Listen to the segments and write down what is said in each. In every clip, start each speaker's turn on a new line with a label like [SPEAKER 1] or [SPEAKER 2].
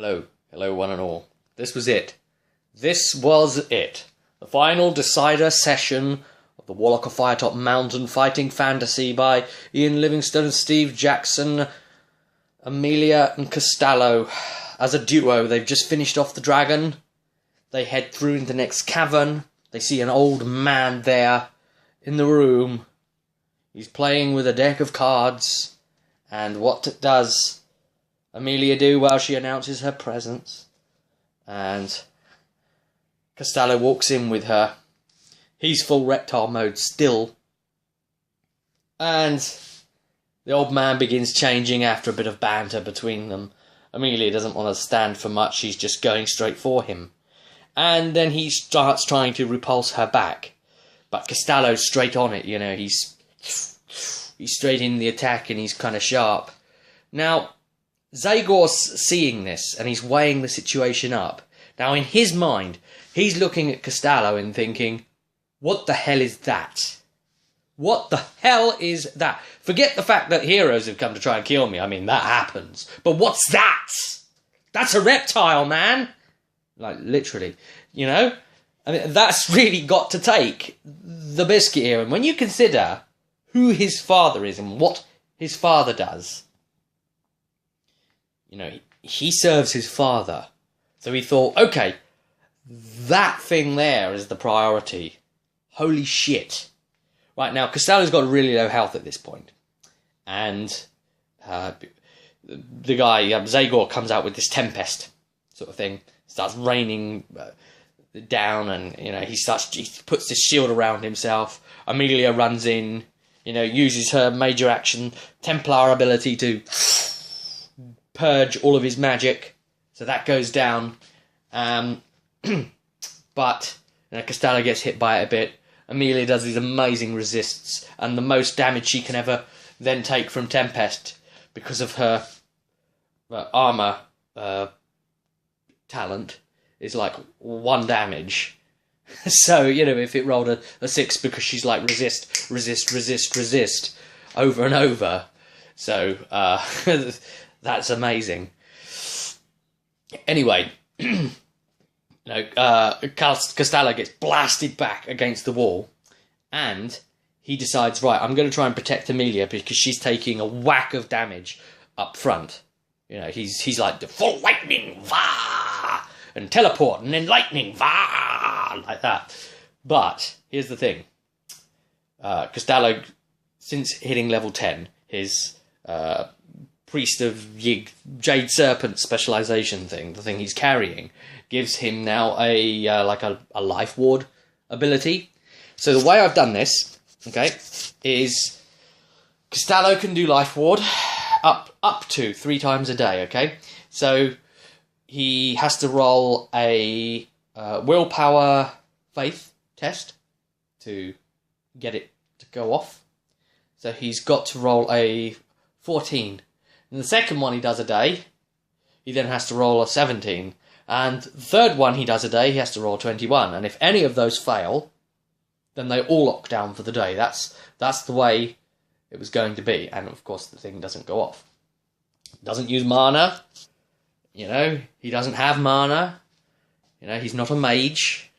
[SPEAKER 1] Hello, hello one and all. This was it. This was it. The final decider session of the Warlock of Firetop Mountain Fighting Fantasy by Ian Livingstone, Steve Jackson, Amelia and K'Stallo. As a duo, they've just finished off the dragon. They head through into the next cavern. They see an old man there in the room. He's playing with a deck of cards. And what does Amelia do while she announces her presence? And K'Stallo walks in with her. He's full reptile mode still. And the old man begins changing after a bit of banter between them. Amelia doesn't want to stand for much. She's just going straight for him. And then he starts trying to repulse her back. But K'Stallo's straight on it, you know. He's straight in the attack and he's kind of sharp. Now, Zagor's seeing this and he's weighing the situation up. Now, in his mind, he's looking at K'Stallo and thinking, what the hell is that? What the hell is that? Forget the fact that heroes have come to try and kill me. I mean, that happens. But what's that? That's a reptile, man. Like, literally. You know? I mean, that's really got to take the biscuit here. And when you consider who his father is and what his father does, you know, he serves his father. So he thought, okay, that thing there is the priority. Holy shit. Right, now, K'Stallo's got really low health at this point. And the guy, Zagor, comes out with this tempest sort of thing. Starts raining down and, you know, he puts this shield around himself. Amelia runs in, you know, uses her major action, Templar ability to purge all of his magic. So that goes down. But, you know, K'Stallo gets hit by it a bit. Amelia does these amazing resists, and the most damage she can ever then take from Tempest because of her armor talent is like 1 damage. So, you know, if it rolled a 6 because she's like resist over and over. So, that's amazing. Anyway, K'Stallo gets blasted back against the wall, and he decides, right, I'm going to try and protect Amelia because she's taking a whack of damage up front. You know, he's like the full lightning, vah, and teleport, and then lightning, vah, like that. But here's the thing: K'Stallo, since hitting level 10, his Priest of Yig Jade Serpent specialization thing, the thing he's carrying, gives him now a life ward ability. So the way I've done this, okay, is K'Stallo can do life ward up to 3 times a day, okay? So he has to roll a willpower faith test to get it to go off. So he's got to roll a 14. And the second one he does a day, he then has to roll a 17. And the third one he does a day, he has to roll 21. And if any of those fail, then they all lock down for the day. That's the way it was going to be. And of course the thing doesn't go off. Doesn't use mana. You know, he doesn't have mana. You know, he's not a mage.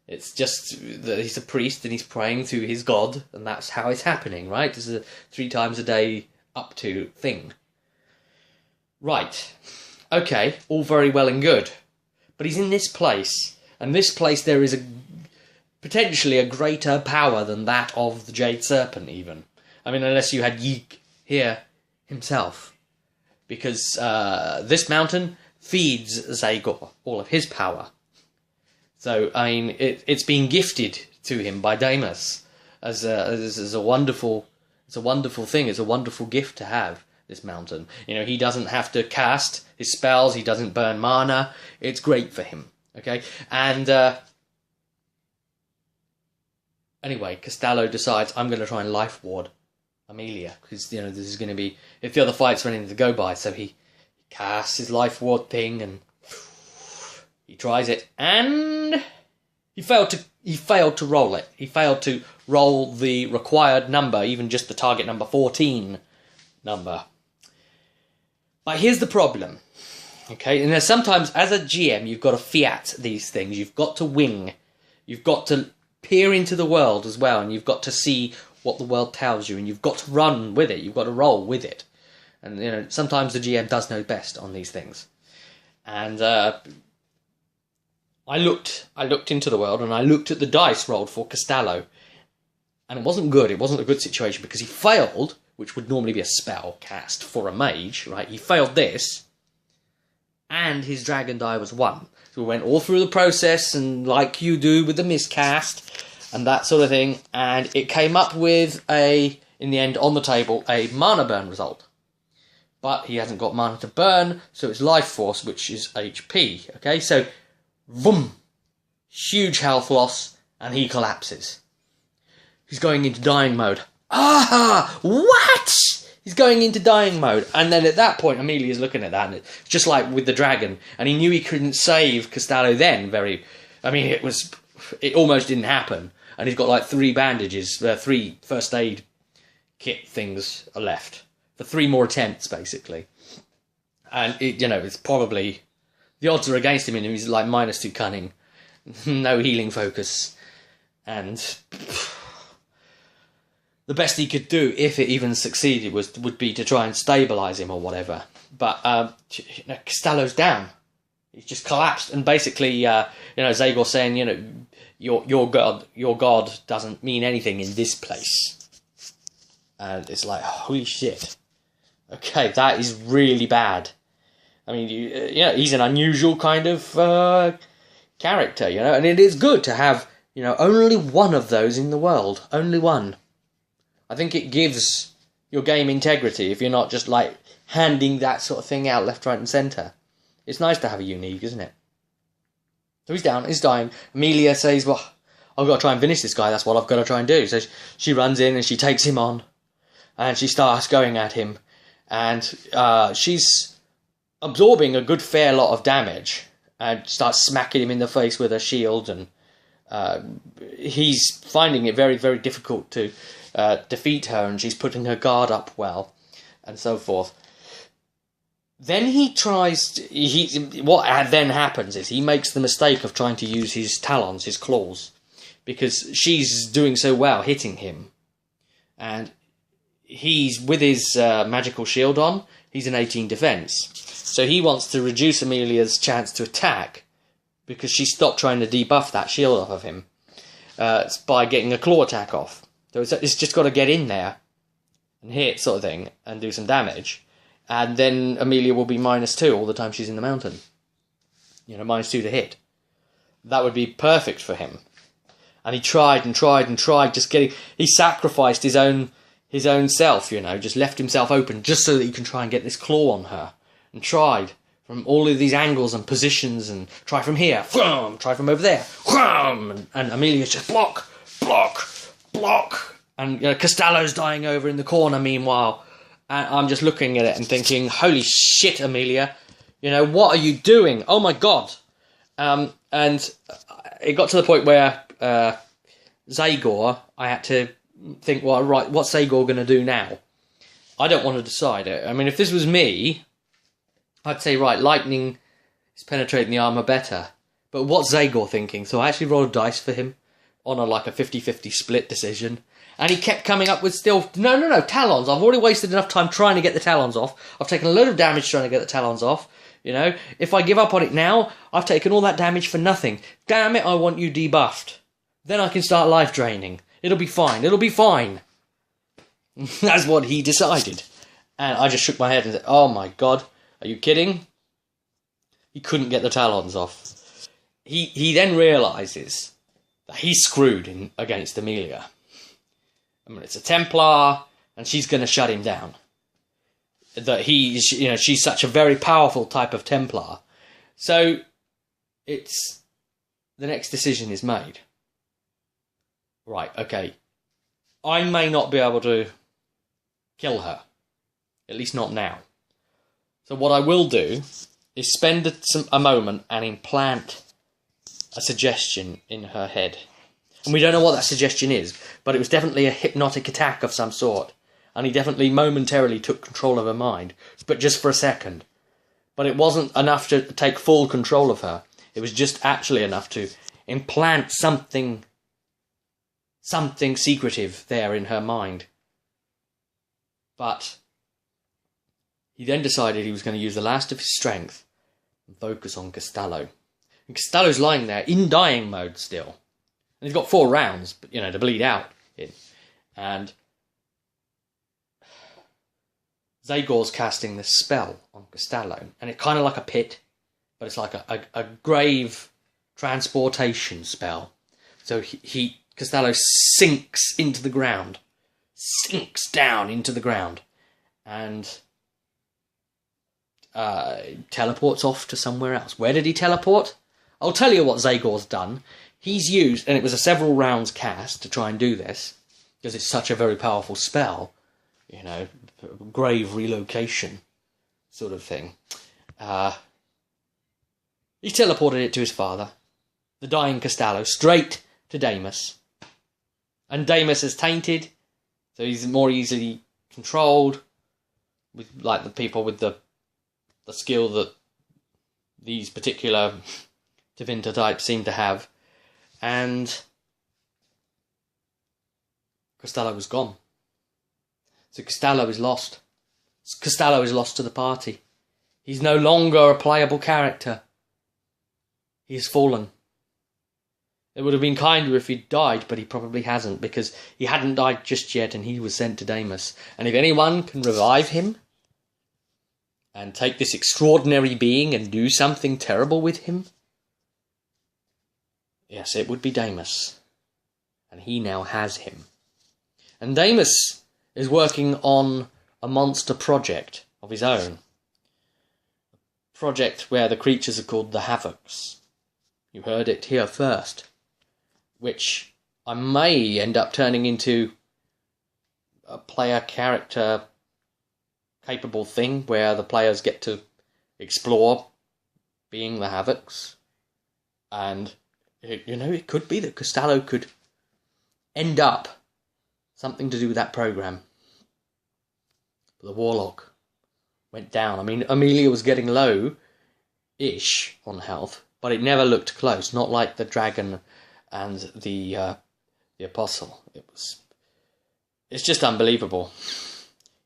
[SPEAKER 1] It's just that he's a priest and he's praying to his god. And that's how it's happening, right? This is a 3 times a day up to thing. Right. Okay, all very well and good. But he's in this place. And this place there is potentially a greater power than that of the Jade Serpent, even. I mean, unless you had Yeek here himself. Because this mountain feeds Zagor all of his power. So, I mean, it's been gifted to him by Damus as a wonderful thing. It's a wonderful gift to have, this mountain. You know, he doesn't have to cast his spells, he doesn't burn mana. It's great for him, okay? And anyway, K'Stallo decides, I'm going to try and life ward Amelia, because, you know, this is going to be, if the other fight's running to go by, so he casts his life ward thing, and he tries it, and he failed to roll it. He failed to roll the required number, even just the target number 14 number. But here's the problem. Okay, and there's sometimes, as a GM, you've got to fiat these things. You've got to wing. You've got to peer into the world as well, and you've got to see what the world tells you, and you've got to run with it. You've got to roll with it. And, sometimes the GM does know best on these things. And I looked into the world, and I looked at the dice rolled for K'Stallo, and it wasn't good. It wasn't a good situation, because he failed, which would normally be a spell cast for a mage, right? He failed this, and his dragon die was 1. So we went all through the process, and like you do with the miscast, and that sort of thing, and it came up with in the end, on the table, a mana burn result. But he hasn't got mana to burn, so it's life force, which is HP. Okay, so, boom, huge health loss, and he collapses. He's going into dying mode. What? He's going into dying mode. And then at that point, Amelia's looking at that, and it's just like with the dragon. And he knew he couldn't save K'Stallo then it almost didn't happen. And he's got like 3 bandages, 3 first aid kit things are left. For 3 more attempts, basically. And, it's probably... The odds are against him, and he's like -2 cunning. No healing focus. And... The best he could do, if it even succeeded, would be to try and stabilise him or whatever. But K'Stallo's down. He's just collapsed, and basically, Zagor saying, your god doesn't mean anything in this place. And it's like, holy shit. Okay, that is really bad. I mean, he's an unusual kind of character, and it is good to have, only one of those in the world. Only one. I think it gives your game integrity if you're not just, like, handing that sort of thing out left, right, and centre. It's nice to have a unique, isn't it? So he's down, he's dying. Amelia says, well, I've got to try and finish this guy, that's what I've got to try and do. So she runs in and she takes him on, and she starts going at him, and she's absorbing a good fair lot of damage, and starts smacking him in the face with her shield, and he's finding it very, very difficult to defeat her, and she's putting her guard up well, and so forth. Then what then happens is he makes the mistake of trying to use his talons, his claws, because she's doing so well hitting him, and he's with his magical shield on. He's an 18 defense, so he wants to reduce Amelia's chance to attack, because she stopped trying to debuff that shield off of him by getting a claw attack off. So it's just got to get in there and hit, sort of thing, and do some damage. And then Amelia will be -2 all the time she's in the mountain. -2 to hit. That would be perfect for him. And he tried and tried and tried, he sacrificed his own self, just left himself open just so that he can try and get this claw on her. And tried from all of these angles and positions, and try from here, try from over there, and Amelia's just block, and K'Stallo's dying over in the corner meanwhile, and I'm just looking at it and thinking, holy shit, Amelia, what are you doing? Oh my god. And it got to the point where Zagor, I had to think, well, right, what's Zagor going to do now? I don't want to decide it. I mean, if this was me, I'd say, right, lightning is penetrating the armour better. But what's Zagor thinking? So I actually rolled dice for him on a 50-50 split decision. And he kept coming up with still, no, talons. I've already wasted enough time trying to get the talons off. I've taken a load of damage trying to get the talons off. If I give up on it now, I've taken all that damage for nothing. Damn it, I want you debuffed. Then I can start life draining. It'll be fine. That's what he decided. And I just shook my head and said, oh my god, are you kidding? He couldn't get the talons off. He then realises that he's screwed against Amelia. I mean, it's a Templar, and she's going to shut him down. That she's such a very powerful type of Templar. So, the next decision is made. Right, okay. I may not be able to kill her. At least not now. So what I will do is spend a moment and implant a suggestion in her head. And we don't know what that suggestion is, but it was definitely a hypnotic attack of some sort. And he definitely momentarily took control of her mind, but just for a second. But it wasn't enough to take full control of her. It was just actually enough to implant something secretive there in her mind. But he then decided he was going to use the last of his strength and focus on K'Stallo. And K'Stallo's lying there in dying mode still. And he's got 4 rounds, but, to bleed out in. And Zagor's casting this spell on K'Stallo. And it's kind of like a pit, but it's like a grave transportation spell. So K'Stallo sinks into the ground. Sinks down into the ground. And teleports off to somewhere else. Where did he teleport? I'll tell you what Zagor's done. He's used, and it was a several rounds cast to try and do this, because it's such a very powerful spell, grave relocation sort of thing. He teleported it to his father, the dying K'Stallo, straight to Damus. And Damus is tainted, so he's more easily controlled, with like the people with the skill that these particular Tevinter types seem to have. And K'Stallo was gone. So K'Stallo is lost. K'Stallo is lost to the party. He's no longer a playable character. He has fallen. It would have been kinder if he'd died, but he probably hasn't, because he hadn't died just yet and he was sent to Damus. And if anyone can revive him and take this extraordinary being and do something terrible with him, yes, it would be Damus. And he now has him. And Damus is working on a monster project of his own. A project where the creatures are called the Havocs. You heard it here first. Which I may end up turning into a player character capable thing where the players get to explore being the Havocs. And it could be that K'Stallo could end up something to do with that program. But the Warlock went down. I mean, Amelia was getting low-ish on health, but it never looked close. Not like the dragon and the Apostle. It's just unbelievable.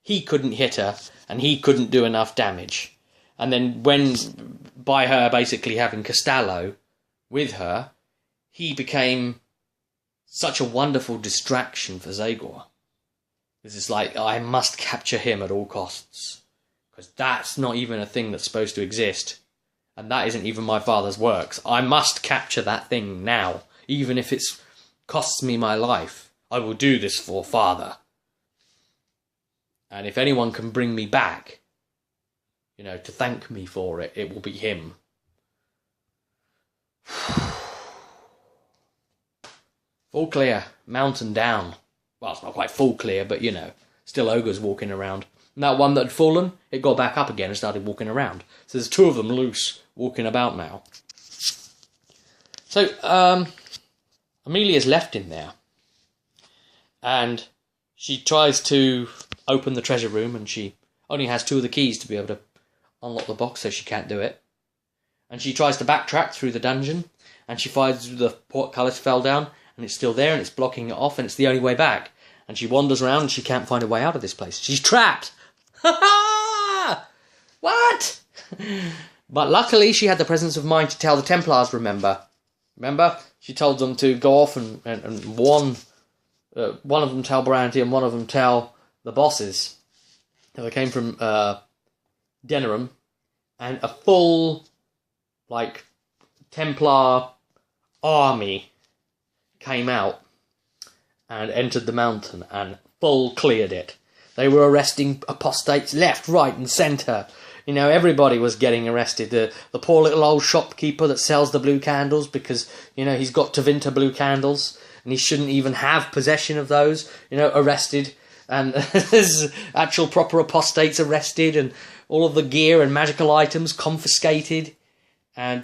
[SPEAKER 1] He couldn't hit her, and he couldn't do enough damage. And then by her basically having K'Stallo with her, he became such a wonderful distraction for Zagor. This is like, I must capture him at all costs. Because that's not even a thing that's supposed to exist. And that isn't even my father's works. I must capture that thing now. Even if it costs me my life. I will do this for father. And if anyone can bring me back, to thank me for it, it will be him. Full clear, mountain down. Well, it's not quite full clear, but still ogres walking around. And that one that had fallen, it got back up again and started walking around. So there's 2 of them loose, walking about now. So, Amelia's left in there. And she tries to open the treasure room, and she only has 2 of the keys to be able to unlock the box, so she can't do it. And she tries to backtrack through the dungeon, and she finds the portcullis fell down, and it's still there, and it's blocking it off, and it's the only way back. And she wanders around, and she can't find a way out of this place. She's trapped! Ha ha! What? But luckily, she had the presence of mind to tell the Templars, remember? She told them to go off and warn... one of them tell Brandy, and one of them tell the bosses. They came from Denerim, and a full, Templar army came out and entered the mountain and full cleared it. They were arresting apostates left, right and centre. Everybody was getting arrested. The poor little old shopkeeper that sells the blue candles because, he's got Tevinter blue candles and he shouldn't even have possession of those, arrested. And there's actual proper apostates arrested and all of the gear and magical items confiscated. And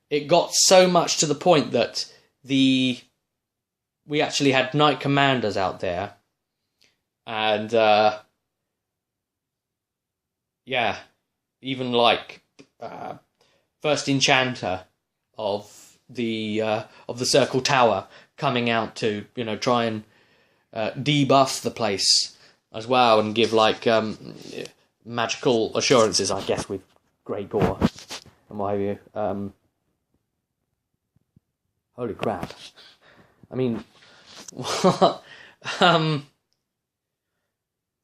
[SPEAKER 1] it got so much to the point that we actually had knight commanders out there. And, even like first enchanter of the Circle Tower coming out to try and debuff the place as well and give like magical assurances, I guess, with grey gore and what have you. Holy crap! I mean, what?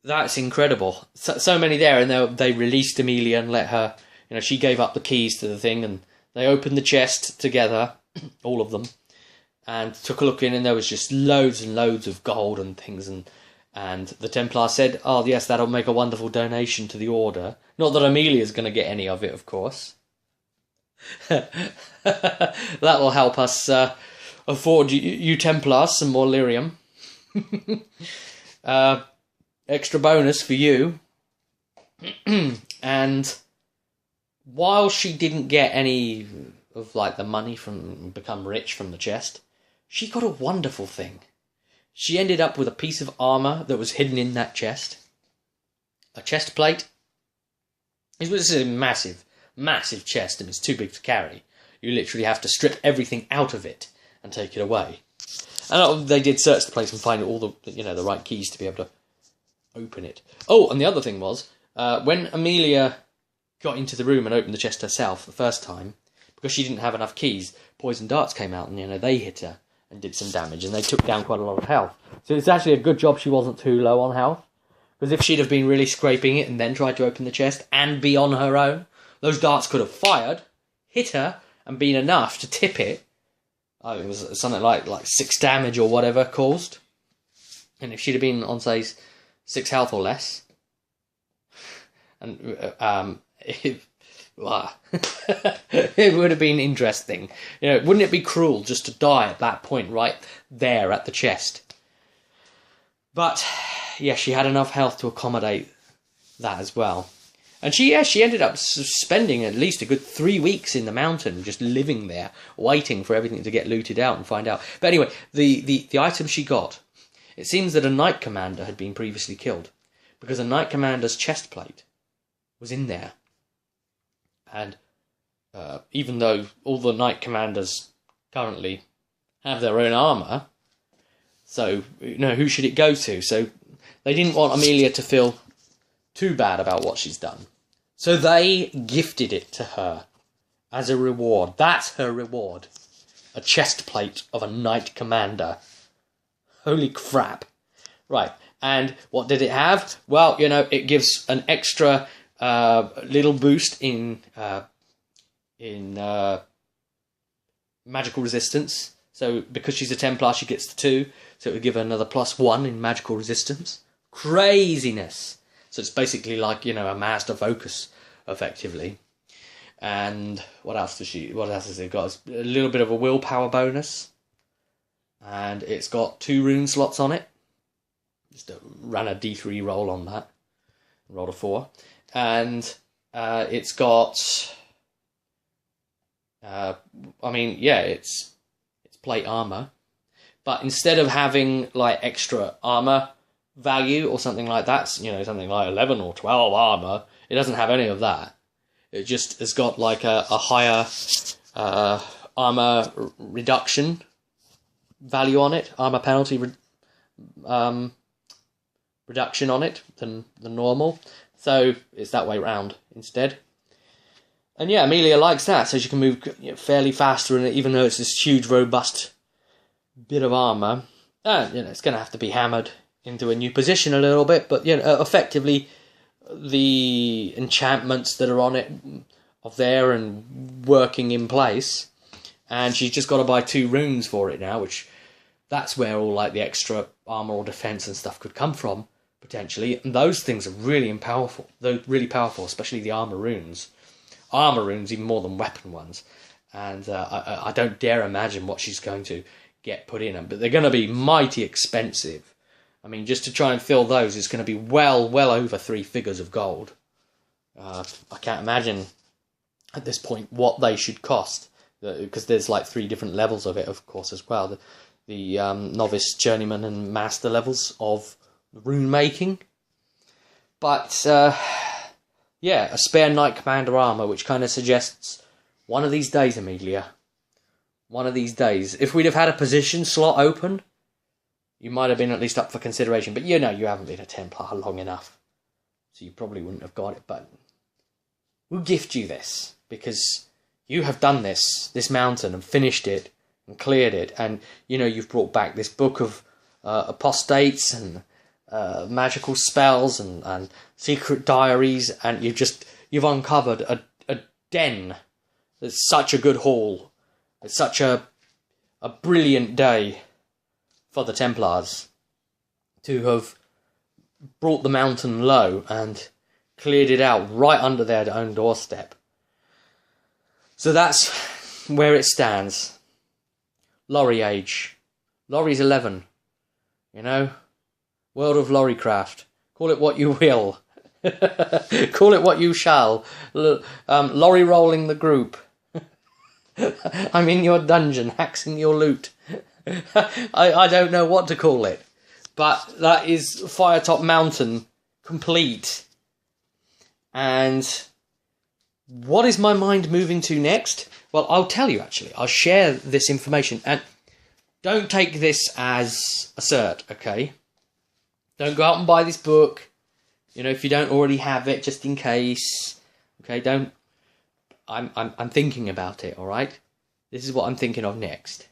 [SPEAKER 1] That's incredible. So many there, and they released Amelia and let her. She gave up the keys to the thing, and they opened the chest together, all of them, and took a look in, and there was just loads and loads of gold and things, and the Templar said, "Oh yes, that'll make a wonderful donation to the Order." Not that Amelia's going to get any of it, of course. That will help us afford you Templars some more lyrium. Extra bonus for you. And while she didn't get any of like the money from become rich from the chest, she got a wonderful thing. She ended up with a piece of armour that was hidden in that chest. A chest plate. It was a massive, massive chest, and it's too big to carry. You literally have to strip everything out of it and take it away. And they did search the place and find all the right keys to be able to open it. Oh, and the other thing was, when Amelia got into the room and opened the chest herself the first time, because she didn't have enough keys, poison darts came out and they hit her and did some damage, and they took down quite a lot of health. So it's actually a good job she wasn't too low on health, because if she'd have been really scraping it and then tried to open the chest and be on her own, those darts could have fired, hit her, and been enough to tip it. It was something like 6 damage or whatever caused. And if she'd have been on, say, 6 health or less, and it would have been interesting. Wouldn't it be cruel just to die at that point, right there at the chest? But yeah, she had enough health to accommodate that as well. And she ended up spending at least a good 3 weeks in the mountain, just living there, waiting for everything to get looted out and find out. But anyway, the item she got, it seems that a Knight Commander had been previously killed, because a Knight Commander's chest plate was in there. And even though all the Knight Commanders currently have their own armour, so who should it go to? So they didn't want Amelia to feel too bad about what she's done. So they gifted it to her as a reward. That's her reward. A chest plate of a Knight Commander. Holy crap. Right, and what did it have? Well, it gives an extra little boost in magical resistance. So because she's a Templar, she gets the 2, so it would give her another +1 in magical resistance. Craziness. So it's basically like, a Master Focus, effectively. And what else has it got? It's a little bit of a willpower bonus. And it's got 2 rune slots on it. Just ran a D3 roll on that. Rolled a 4. And it's got... it's plate armour. But instead of having, like, extra armour value or something like that, something like 11 or 12 armour, it doesn't have any of that. It just has got like a higher armour reduction value on it, armour penalty reduction on it than normal. So it's that way round instead. And yeah, Amelia likes that, so she can move fairly faster in it, even though it's this huge, robust bit of armour. It's going to have to be hammered into a new position a little bit, but effectively the enchantments that are on it are there and working in place, and she's just got to buy 2 runes for it now, which that's where all like the extra armor or defense and stuff could come from potentially, and those things are really powerful. They're really powerful, especially the armor runes even more than weapon ones, and I don't dare imagine what she's going to get put in them, but they're going to be mighty expensive. I mean, just to try and fill those is going to be well over 3 figures of gold. I can't imagine at this point what they should cost, because there's like 3 different levels of it, of course, as well. The novice, journeyman, and master levels of rune making. But Yeah, a spare Knight Commander armour, which kind of suggests one of these days, Amelia. One of these days. If we'd have had a position slot open, you might have been at least up for consideration. But you know, you haven't been a Templar long enough, so you probably wouldn't have got it. But we'll gift you this, because you have done this mountain, and finished it, and cleared it. And, you know, you've brought back this book of apostates, and magical spells, and secret diaries, and you've uncovered a den. It's such a good haul. It's such a brilliant day for the Templars to have brought the mountain low and cleared it out right under their own doorstep. So that's where it stands. Lorry age. Lorry's 11. You know? World of Lorrycraft. Call it what you will. Call it what you shall. Lorry rolling the group. I'm in your dungeon, haxing your loot. I don't know what to call it. But that is Firetop Mountain complete. And what is my mind moving to next? Well, I'll tell you, actually. I'll share this information. And don't take this as a cert, okay? Don't go out and buy this book. You know, if you don't already have it, just in case. Okay, don't. I'm thinking about it, alright? This is what I'm thinking of next.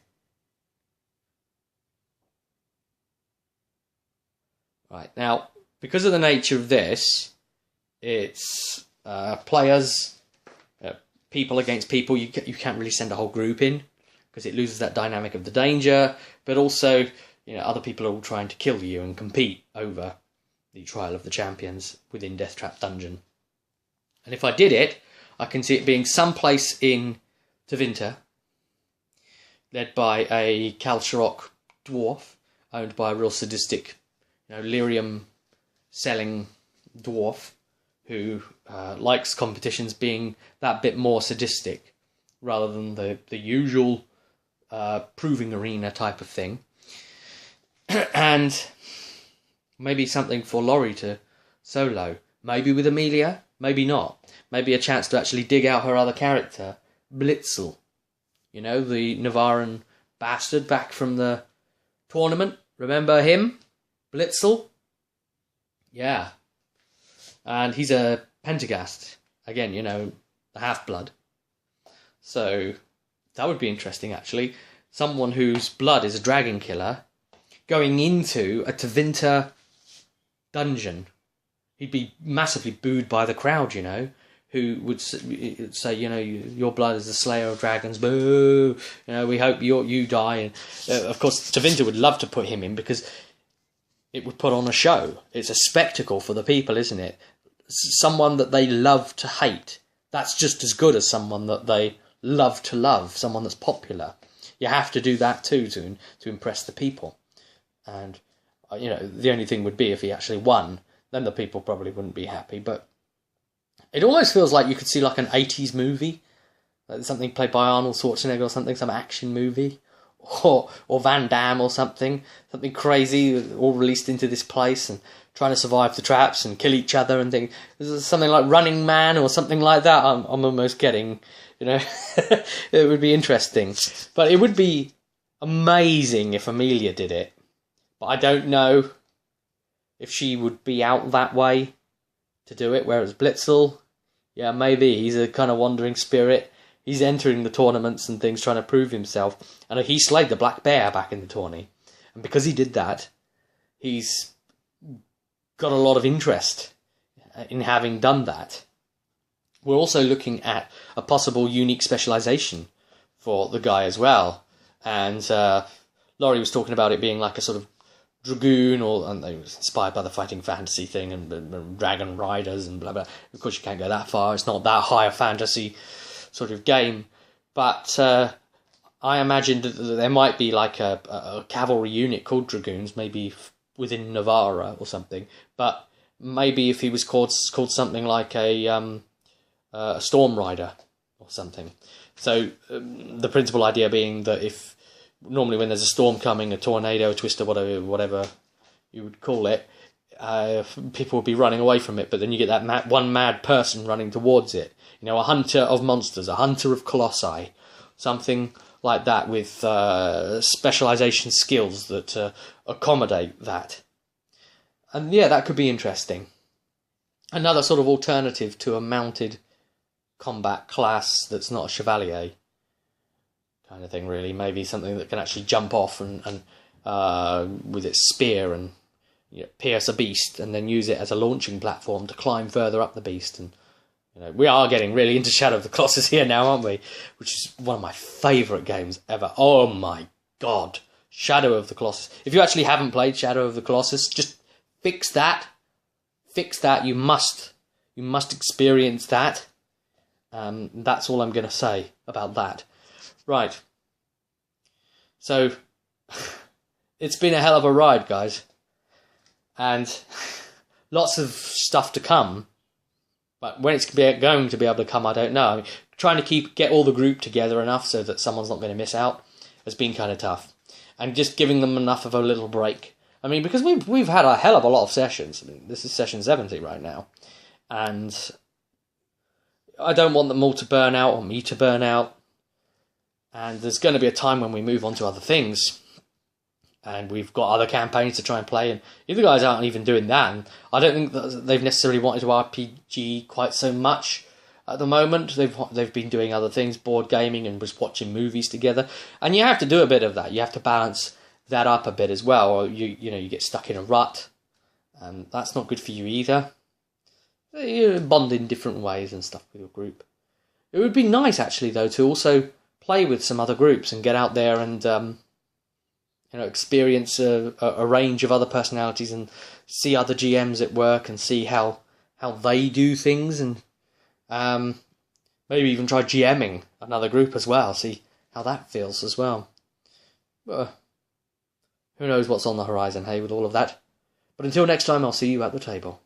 [SPEAKER 1] Right, now, because of the nature of this, it's players, people against people. You can't really send a whole group in, because it loses that dynamic of the danger, but also, you know, other people are all trying to kill you and compete over the Trial of the Champions within Deathtrap Dungeon. And if I did it, I can see it being someplace in Tevinter, led by a Kalsharok dwarf, owned by a real sadistic, you know, lyrium selling dwarf who likes competitions being that bit more sadistic rather than the usual proving arena type of thing. And maybe something for Laurie to solo. Maybe with Amelia, maybe not. Maybe a chance to actually dig out her other character, Blitzel. You know, the Navaran bastard back from the tournament. Remember him? Blitzel? Yeah. And he's a Pentagast. Again, you know, a half-blood. So, that would be interesting, actually. Someone whose blood is a dragon killer going into a Tevinter dungeon. He'd be massively booed by the crowd, you know, who would say, you know, your blood is the slayer of dragons, boo, you know, we hope you die. And of course, Tevinter would love to put him in because it would put on a show. It's a spectacle for the people, isn't it? Someone that they love to hate. That's just as good as someone that they love to love, someone that's popular. You have to do that too to impress the people. And, you know, the only thing would be if he actually won, then the people probably wouldn't be happy. But it almost feels like you could see like an 80s movie, like something played by Arnold Schwarzenegger or something, some action movie, or Van Damme or something crazy, all released into this place and trying to survive the traps and kill each other and things. Something like Running Man or something like that. I'm almost getting, you know, it would be interesting. But it would be amazing if Amelia did it. But I don't know if she would be out that way to do it, whereas Blitzel, yeah, maybe. He's a kind of wandering spirit. He's entering the tournaments and things, trying to prove himself. And he slayed the Black Bear back in the tourney. And because he did that, he's got a lot of interest in having done that. We're also looking at a possible unique specialisation for the guy as well. And Laurie was talking about it being like a sort of dragoon, and they were inspired by the fighting fantasy thing and dragon riders and blah blah. Of course, you can't go that far. It's not that high a fantasy sort of game, but I imagined that there might be like a cavalry unit called dragoons, maybe within Navarra or something. But maybe if he was called something like a storm rider or something. So the principal idea being that if normally when there's a storm coming, a tornado, a twister, whatever you would call it, people will be running away from it, but then you get that one mad person running towards it. You know, a hunter of monsters, a hunter of colossi, something like that with specialization skills that accommodate that. And yeah, that could be interesting. Another sort of alternative to a mounted combat class that's not a chevalier kind of thing, really. Maybe something that can actually jump off and with its spear and pierce a beast and then use it as a launching platform to climb further up the beast. And we are getting really into Shadow of the Colossus here now, aren't we? Which is one of my favourite games ever. Oh my god, Shadow of the Colossus. If you actually haven't played Shadow of the Colossus, just fix that. Fix that. You must experience that. That's all I'm going to say about that. Right. So, it's been a hell of a ride, guys. And lots of stuff to come. But when it's going to be able to come, I don't know. I mean, trying to get all the group together enough so that someone's not going to miss out has been kind of tough. And just giving them enough of a little break. I mean, because we've had a hell of a lot of sessions. I mean, this is session 70 right now. And I don't want them all to burn out or me to burn out. And there's going to be a time when we move on to other things. And we've got other campaigns to try and play. And if the guys aren't even doing that, and I don't think that they've necessarily wanted to RPG quite so much at the moment. They've been doing other things, board gaming and just watching movies together. And you have to do a bit of that. You have to balance that up a bit as well, or you get stuck in a rut, and that's not good for you either. You bond in different ways and stuff with your group. It would be nice, actually, though, to also play with some other groups and get out there and experience a range of other personalities and see other GMs at work and see how they do things, and maybe even try GMing another group as well, see how that feels as well. Who knows what's on the horizon, hey, with all of that. But until next time, I'll see you at the table.